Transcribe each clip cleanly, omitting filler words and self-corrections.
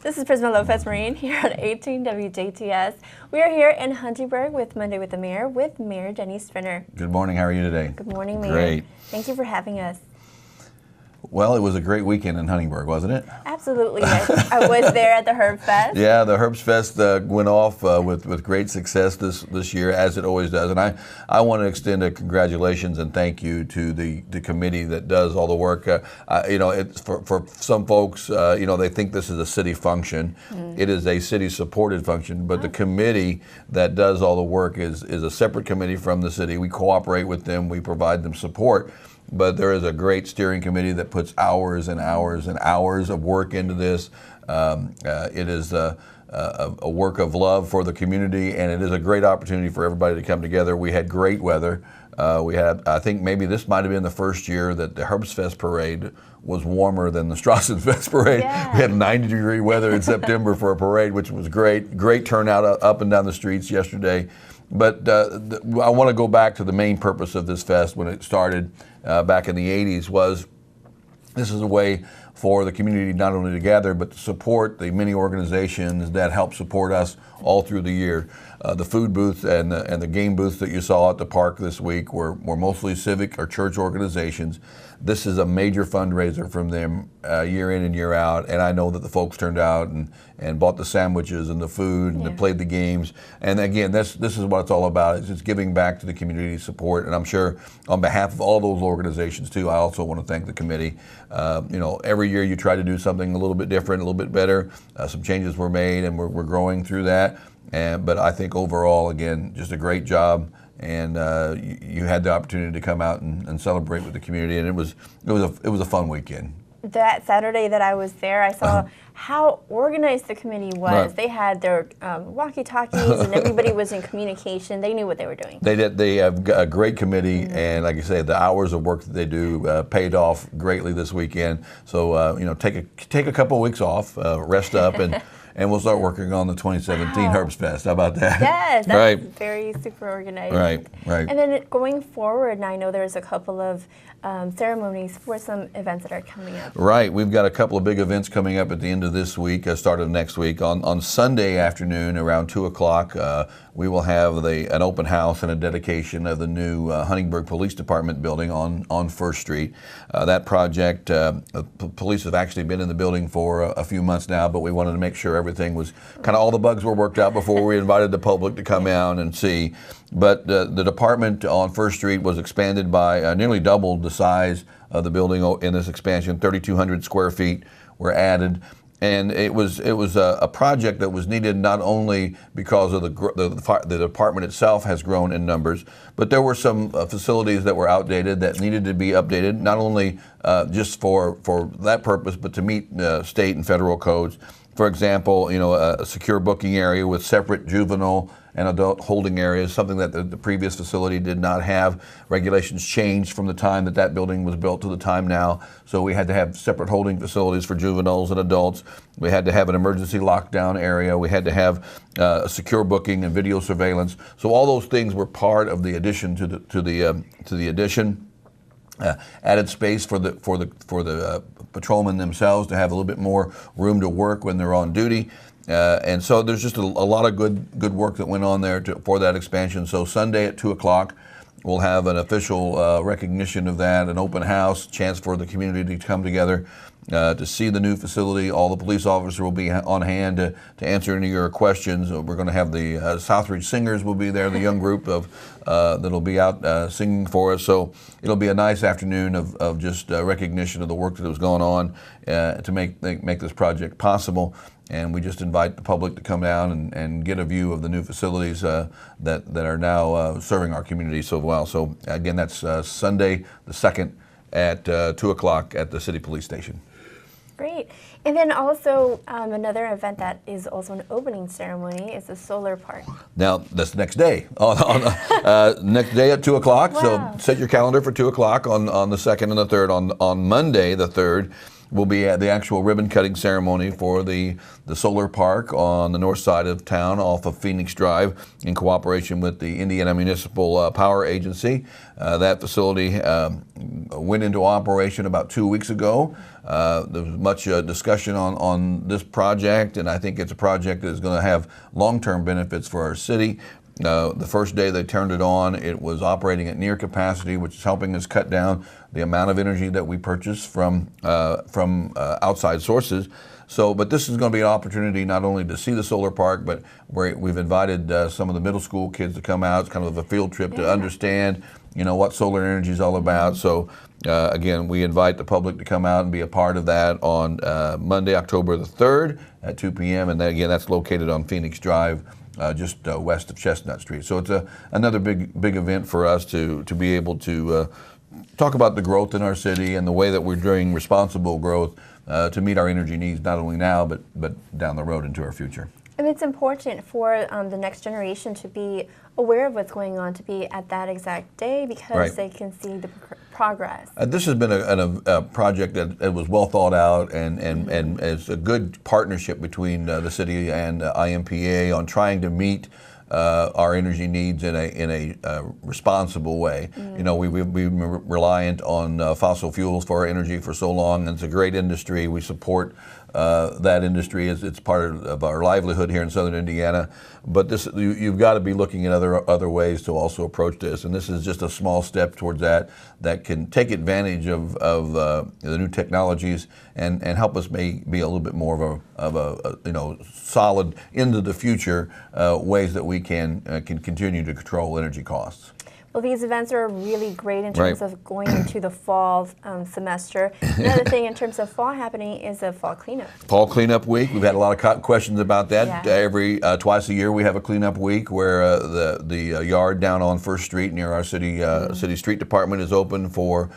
This is Prisma Lopez-Marin here on 18 WJTS. We are here in Huntingburg with Monday with the Mayor, with Mayor Denny Spinner. Good morning. How are you today? Good morning, Mayor. Great. Thank you for having us. Well, it was a great weekend in Huntingburg, wasn't it? Absolutely. I was there at the Herb Fest. Yeah, the Herbs Fest went off with great success this year, as it always does. And I want to extend a congratulations and thank you to the committee that does all the work. It's for some folks, they think this is a city function. It is a city-supported function, but the committee that does all the work is a separate committee from the city. We cooperate with them. We provide them support. But there is a great steering committee that puts hours and hours and hours of work into this. It is a work of love for the community, and it is a great opportunity for everybody to come together. We had great weather. I think maybe this might have been the first year that the Herbs Fest parade was warmer than the Strassen Fest parade. Yeah. We had 90-degree weather in September for a parade, which was great. Great turnout up and down the streets yesterday. But I want to go back to the main purpose of this fest when it started back in the 80s was this is a way for the community not only to gather but to support the many organizations that help support us all through the year. The food booth and the game booths that you saw at the park this week were mostly civic or church organizations. This is a major fundraiser from them year in and year out, and I know that the folks turned out and bought the sandwiches and the food and they played the games. And again, this is what it's all about. It's just giving back to the community support, and I'm sure on behalf of all those organizations too, I also want to thank the committee. Every year you try to do something a little bit different, a little bit better. Some changes were made, and we're growing through that. But I think overall, again, just a great job. And you had the opportunity to come out and celebrate with the community, and it was a fun weekend. That Saturday that I was there, I saw how organized the committee was. Right. They had their walkie-talkies, and everybody was in communication. They knew what they were doing. They did. They have a great committee, and like I said, the hours of work that they do paid off greatly this weekend. So take a couple of weeks off, rest up, and we'll start working on the 2017 Herbs Fest. How about that? Yes, that's right. very super organized. Right. And then going forward, and I know there's a couple of ceremonies for some events that are coming up. Right. We've got a couple of big events coming up at the end of this week, start of next week. On Sunday afternoon around 2 o'clock, we will have an open house and a dedication of the new Huntingburg Police Department building on 1st Street. That project, police have actually been in the building for a few months now, but we wanted to make sure everything was kind of all the bugs were worked out before we invited the public to come out and see. But the department on 1st Street was expanded by nearly doubled the size of the building in this expansion. 3,200 square feet were added. And it was a project that was needed not only because of the department itself has grown in numbers, but there were some facilities that were outdated that needed to be updated, not only just for that purpose, but to meet state and federal codes. For example, a secure booking area with separate juvenile and adult holding areas, something that the previous facility did not have. Regulations changed from the time that building was built to the time now. So we had to have separate holding facilities for juveniles and adults. We had to have an emergency lockdown area. We had to have a secure booking and video surveillance. So all those things were part of the addition to the addition. Added space for the patrolmen themselves to have a little bit more room to work when they're on duty. And so there's just a lot of good work that went on there for that expansion. So Sunday at 2 o'clock, we'll have an official recognition of that, an open house, chance for the community to come together to see the new facility. All the police officers will be on hand to answer any of your questions. We're going to have the Southridge Singers will be there, the young group that'll be out singing for us. So it'll be a nice afternoon of just recognition of the work that was going on to make this project possible. And we just invite the public to come down and get a view of the new facilities that are now serving our community so well. So again, that's Sunday the 2nd at 2 o'clock at the City Police Station. Great. And then also another event that is also an opening ceremony is the solar park. Now, that's next day. Next day at 2 o'clock. Wow. So set your calendar for 2 o'clock on the 2nd and the 3rd. On Monday, the 3rd, will be at the actual ribbon cutting ceremony for the solar park on the north side of town off of Phoenix Drive in cooperation with the Indiana Municipal Power Agency. That facility went into operation about 2 weeks ago. There was much discussion on this project, and I think it's a project that is going to have long-term benefits for our city. The first day they turned it on, it was operating at near capacity, which is helping us cut down the amount of energy that we purchase from outside sources. But this is going to be an opportunity not only to see the solar park, but we've invited some of the middle school kids to come out. It's kind of a field trip to understand, what solar energy is all about. So again, we invite the public to come out and be a part of that on Monday, October the 3rd at 2 p.m. And then, again, that's located on Phoenix Drive, just west of Chestnut Street. So it's another big event for us to be able to talk about the growth in our city and the way that we're doing responsible growth to meet our energy needs, not only now, but down the road into our future. And it's important for the next generation to be aware of what's going on, to be at that exact day, because they can see the progress. This has been a project that was well thought out, and it's a good partnership between the city and IMPA on trying to meet our energy needs in a responsible way. We've been reliant on fossil fuels for our energy for so long, and it's a great industry. We support that industry as it's part of our livelihood here in Southern Indiana. But you've got to be looking at other ways to also approach this, and this is just a small step towards that can take advantage of the new technologies and help us be a little bit more of a solid into the future ways that we can continue to control energy costs. Well, these events are really great in terms of going into the fall semester. Another thing in terms of fall happening is a fall cleanup. Fall cleanup week. We've had a lot of questions about that. Every twice a year we have a cleanup week where the yard down on First Street near our city street department is open for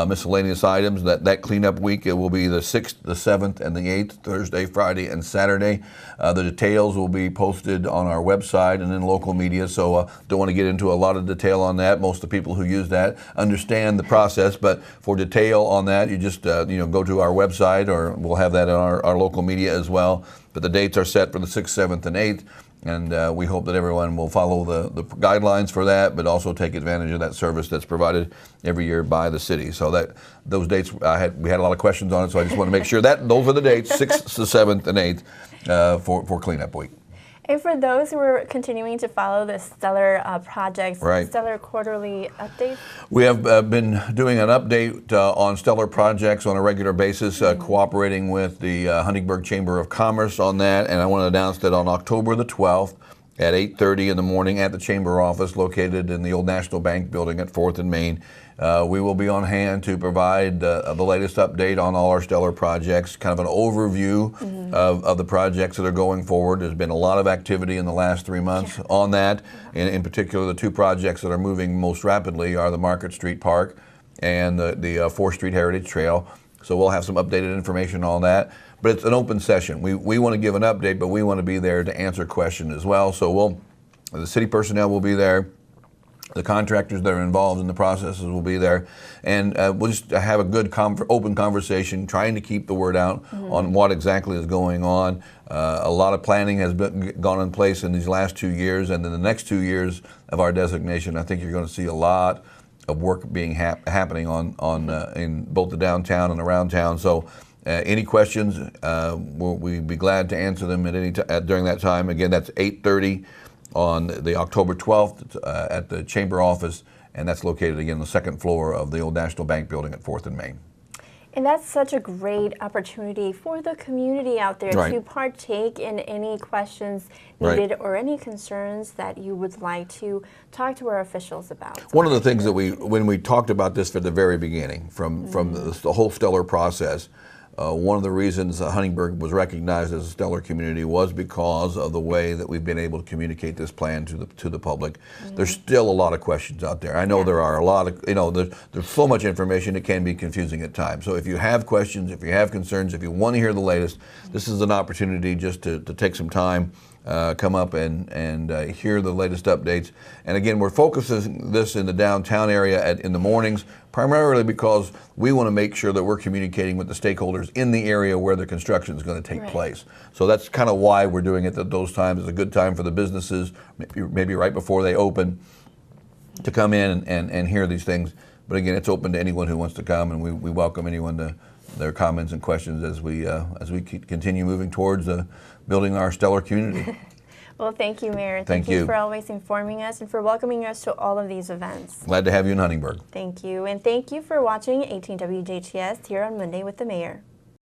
miscellaneous items. That cleanup week, it will be the 6th, the 7th, and the 8th, Thursday, Friday, and Saturday. The details will be posted on our website and in local media, so don't want to get into a lot of detail on that. Most of the people who use that understand the process, but for detail on that, you just go to our website, or we'll have that in our local media as well. But the dates are set for the 6th, 7th, and 8th, and we hope that everyone will follow the guidelines for that, but also take advantage of that service that's provided every year by the city. So those dates, we had a lot of questions on it, so I just want to make sure that those are the dates, 6th, the 7th, and 8th for cleanup week. And for those who are continuing to follow the Stellar projects, Stellar quarterly updates? We have been doing an update on Stellar projects on a regular basis, cooperating with the Huntingburg Chamber of Commerce on that. And I want to announce that on October the 12th at 8:30 in the morning at the Chamber office located in the old National Bank building at 4th and Main, we will be on hand to provide the latest update on all our Stellar projects, kind of an overview of the projects that are going forward. There's been a lot of activity in the last 3 months on that. In particular, the two projects that are moving most rapidly are the Market Street Park and the 4th Street Heritage Trail. So we'll have some updated information on that. But it's an open session. We want to give an update, but we want to be there to answer questions as well. So the city personnel will be there. The contractors that are involved in the processes will be there, and we'll just have a good open conversation, trying to keep the word out on what exactly is going on. A lot of planning has gone in place in these last 2 years, and in the next 2 years of our designation, I think you're going to see a lot of work being happening in both the downtown and around town. So any questions, we'd be glad to answer them during that time. Again, that's 8:30 on the October 12th at the Chamber office, and that's located again on the 2nd floor of the old National Bank building at 4th and Main. And that's such a great opportunity for the community out there to partake in any questions needed or any concerns that you would like to talk to our officials about. One of the things that when we talked about this from the very beginning, from the whole Stellar process, one of the reasons Huntingburg was recognized as a Stellar community was because of the way that we've been able to communicate this plan to the public. There's still a lot of questions out there. I know there are a lot of, there's so much information it can be confusing at times. So if you have questions, if you have concerns, if you want to hear the latest, this is an opportunity just to take some time come up and hear the latest updates. And again, we're focusing this in the downtown area in the mornings, primarily because we want to make sure that we're communicating with the stakeholders in the area where the construction is going to take place. So that's kind of why we're doing it at those times. It's a good time for the businesses, maybe right before they open, to come in and hear these things. But again, it's open to anyone who wants to come, and we welcome anyone to their comments and questions as we continue moving towards building our stellar community. Well, thank you, Mayor. Thank you for always informing us and for welcoming us to all of these events. Glad to have you in Huntingburg. Thank you. And thank you for watching 18 WJTS here on Monday with the Mayor.